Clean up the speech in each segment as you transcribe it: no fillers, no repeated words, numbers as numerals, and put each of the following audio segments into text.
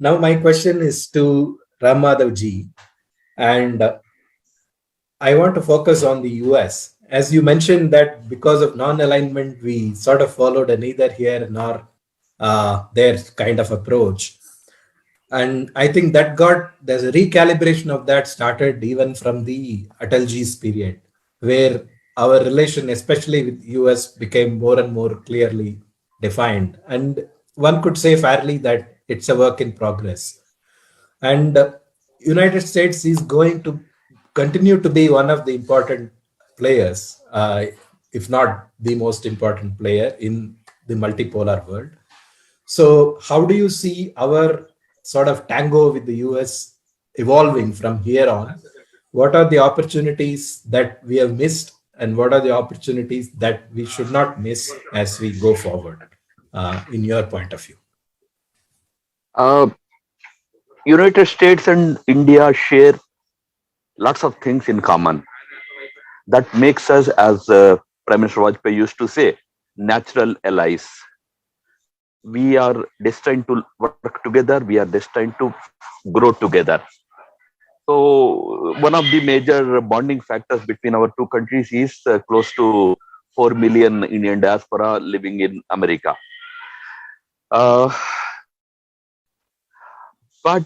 Now, my question is to Ram Madhav ji, and I want to focus on the US. As you mentioned, that because of non alignment, we sort of followed a neither here nor there kind of approach. And I think that there's a recalibration of that started even from the Atalji's period, where our relation, especially with US, became more and more clearly defined. And one could say fairly that it's a work in progress. And United States is going to continue to be one of the important players, if not the most important player in the multipolar world. So, how do you see our sort of tango with the US evolving from here on? What are the opportunities that we have missed, and what are the opportunities that we should not miss as we go forward, in your point of view? Uh, United States and India share lots of things in common that makes us, as Prime Minister Vajpayee used to say, natural allies. We are destined to work together. We are destined to grow together. So, one of the major bonding factors between our two countries is close to 4 million Indian diaspora living in America. Uh, but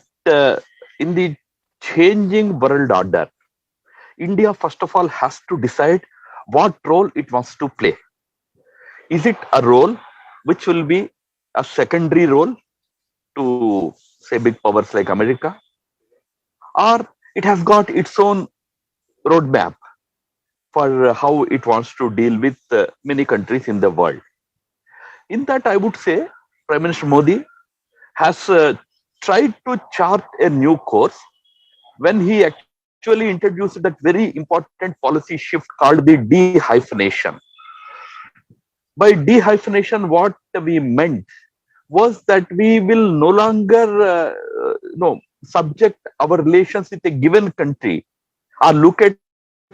in the changing world order, India, first of all, has to decide what role it wants to play. Is it a role which will be a secondary role to, say, big powers like America, or it has got its own roadmap for how it wants to deal with many countries in the world? In that, I would say Prime Minister Modi has tried to chart a new course when he actually introduced that very important policy shift called the de-hyphenation. By de-hyphenation, what we meant was that we will no longer subject our relations with a given country or look at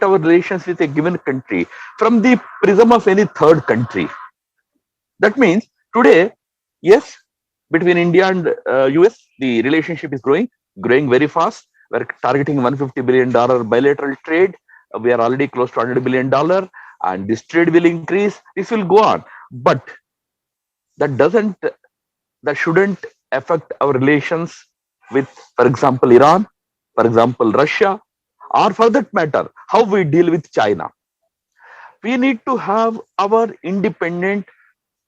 our relations with a given country from the prism of any third country. That means today, yes, between India and US, the relationship is growing very fast. We're targeting $150 billion bilateral trade. We are already close to $100 billion, and this trade will increase. This will go on, but that doesn't, that shouldn't affect our relations with, for example, Iran, for example, Russia, or for that matter, how we deal with China. We need to have our independent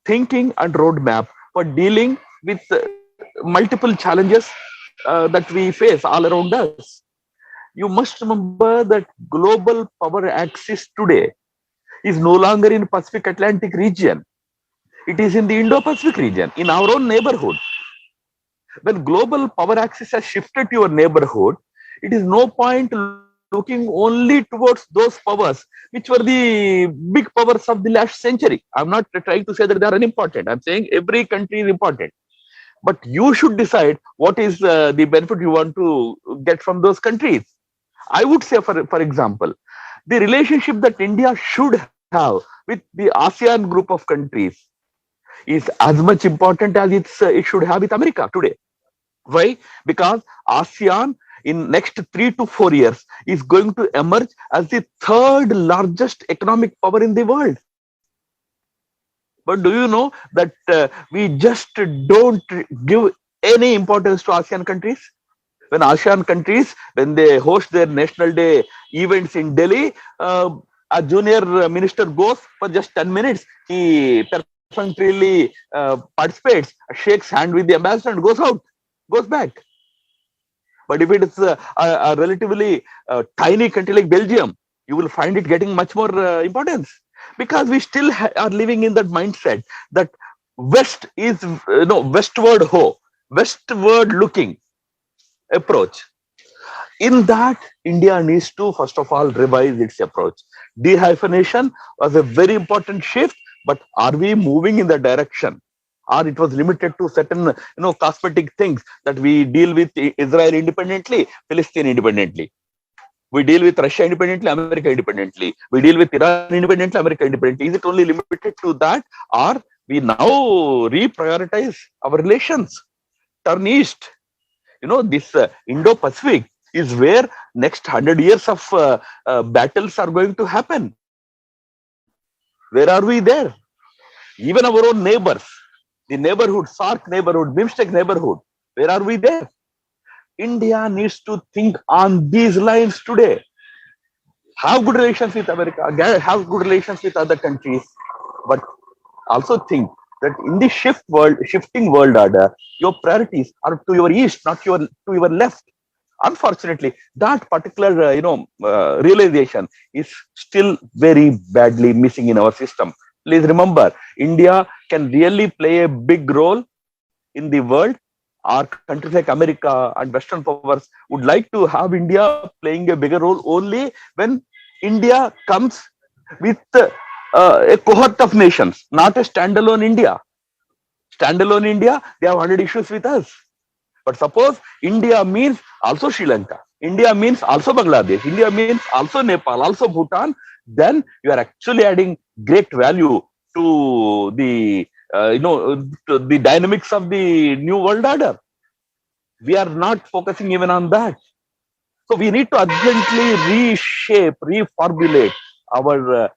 thinking and roadmap for dealing with multiple challenges that we face all around us. You must remember that global power axis today is no longer in Pacific Atlantic region. It is in the Indo-Pacific region, in our own neighborhood. When global power axis has shifted to your neighborhood, it is no point looking only towards those powers which were the big powers of the last century. I'm not trying to say that they are unimportant. I'm saying every country is important. But you should decide what is the benefit you want to get from those countries. I would say, for example, the relationship that India should have with the ASEAN group of countries is as much important as it should have with America today. Why? Because ASEAN in next 3 to 4 years is going to emerge as the third largest economic power in the world. But do you know that we just don't give any importance to ASEAN countries? When ASEAN countries, when they host their National Day events in Delhi, a junior minister goes for just 10 minutes. He perfunctorily participates, shakes hand with the ambassador and goes out, goes back. But if it is a relatively tiny country like Belgium, you will find it getting much more importance, because we still are living in that mindset that West is no westward westward looking approach. In that, India needs to first of all revise its approach. Dehyphenation was a very important shift, but are we moving in that direction? Or it was limited to certain cosmetic things that we deal with Israel independently, Palestine independently. We deal with Russia independently, America independently. We deal with Iran independently, America independently. Is it only limited to that, or we now reprioritize our relations, turn east? this Indo-Pacific is where next 100 years of battles are going to happen. Where are we there? Even our own neighbors, the neighborhood, SAARC neighborhood, BIMSTEC neighborhood, where are we there? India needs to think on these lines today. Have good relations with America, have good relations with other countries, but also think that in the shifting world order, your priorities are to your east, not to your left. Unfortunately, that particular realization is still very badly missing in our system. Please remember, India can really play a big role in the world. Our countries like America and Western powers would like to have India playing a bigger role only when India comes with a cohort of nations, not a standalone India. Standalone India, they have 100 issues with us. But suppose India means also Sri Lanka, India means also Bangladesh, India means also Nepal, also Bhutan, then you are actually adding great value to the to the dynamics of the new world order. We are not focusing even on that. So we need to urgently reshape, reformulate our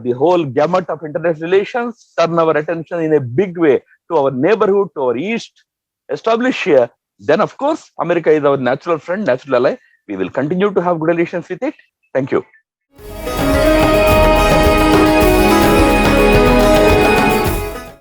the whole gamut of international relations, turn our attention in a big way to our neighborhood, to our east, establish here. Then, of course, America is our natural friend, natural ally. We will continue to have good relations with it. Thank you.